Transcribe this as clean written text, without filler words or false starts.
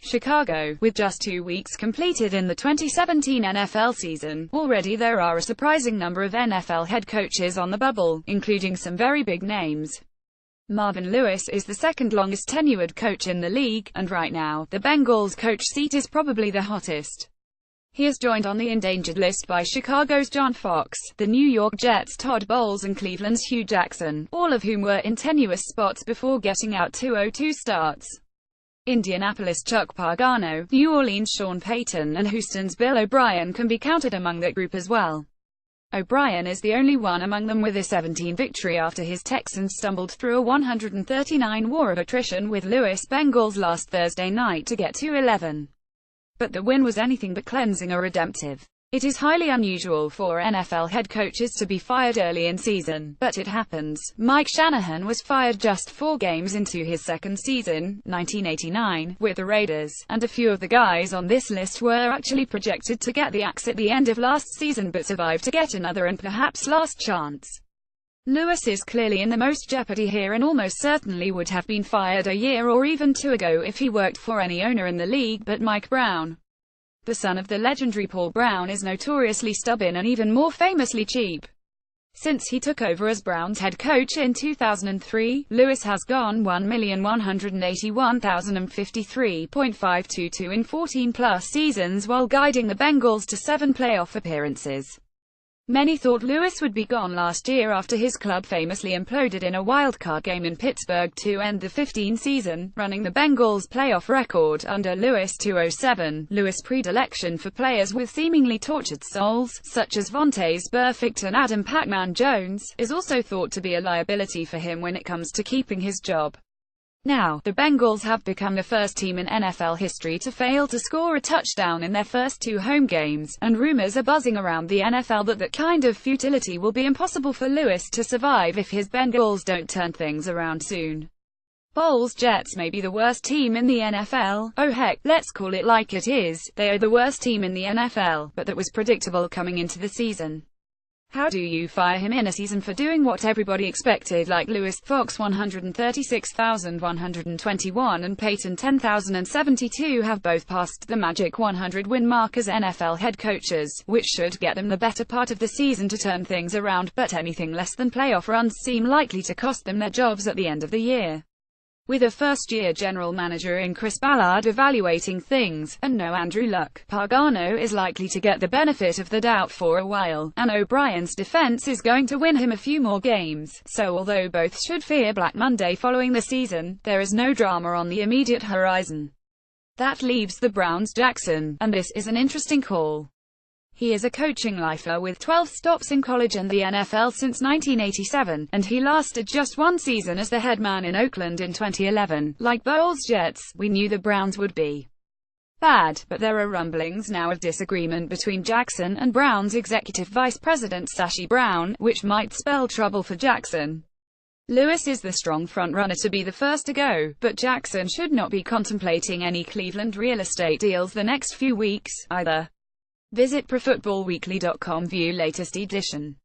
Chicago. With just 2 weeks completed in the 2017 NFL season, already there are a surprising number of NFL head coaches on the bubble, including some very big names. Marvin Lewis is the second longest tenured coach in the league, and right now, the Bengals coach seat is probably the hottest. He is joined on the endangered list by Chicago's John Fox, the New York Jets' Todd Bowles, and Cleveland's Hugh Jackson, all of whom were in tenuous spots before getting out 2-0-2 starts. Indianapolis' Chuck Pagano, New Orleans' Sean Payton, and Houston's Bill O'Brien can be counted among that group as well. O'Brien is the only one among them with a 17 victory after his Texans stumbled through a 139 war of attrition with Lewis' Bengals last Thursday night to get to 11. But the win was anything but cleansing or redemptive. It is highly unusual for NFL head coaches to be fired early in season, but it happens. Mike Shanahan was fired just 4 games into his second season, 1989, with the Raiders, and a few of the guys on this list were actually projected to get the axe at the end of last season but survived to get another and perhaps last chance. Lewis is clearly in the most jeopardy here and almost certainly would have been fired a year or even 2 ago if he worked for any owner in the league but Mike Brown. The son of the legendary Paul Brown is notoriously stubborn and even more famously cheap. Since he took over as Browns head coach in 2003, Lewis has gone $1,181,053.522 in 14-plus seasons while guiding the Bengals to 7 playoff appearances. Many thought Lewis would be gone last year after his club famously imploded in a wildcard game in Pittsburgh to end the 15 season, running the Bengals' playoff record under Lewis to 0-7. Lewis' predilection for players with seemingly tortured souls, such as Vontaze Burfict and Adam Pac-Man Jones, is also thought to be a liability for him when it comes to keeping his job. Now, the Bengals have become the first team in NFL history to fail to score a touchdown in their first 2 home games, and rumors are buzzing around the NFL that that kind of futility will be impossible for Lewis to survive if his Bengals don't turn things around soon. Bowles' Jets may be the worst team in the NFL. Oh heck, let's call it like it is. They are the worst team in the NFL, but that was predictable coming into the season. How do you fire him in a season for doing what everybody expected, like Lewis? Fox 136,121 and Payton 10,072 have both passed the magic 100-win mark as NFL head coaches, which should get them the better part of the season to turn things around, but anything less than playoff runs seem likely to cost them their jobs at the end of the year. With a first-year general manager in Chris Ballard evaluating things, and no Andrew Luck, Pagano is likely to get the benefit of the doubt for a while, and O'Brien's defense is going to win him a few more games. So although both should fear Black Monday following the season, there is no drama on the immediate horizon. That leaves the Browns' Jackson, and this is an interesting call. He is a coaching lifer with 12 stops in college and the NFL since 1987, and he lasted just 1 season as the head man in Oakland in 2011. Like Bowles' Jets, we knew the Browns would be bad, but there are rumblings now of disagreement between Jackson and Browns executive vice president Sashi Brown, which might spell trouble for Jackson. Lewis is the strong front-runner to be the first to go, but Jackson should not be contemplating any Cleveland real estate deals the next few weeks, either. Visit ProFootballWeekly.com view latest edition.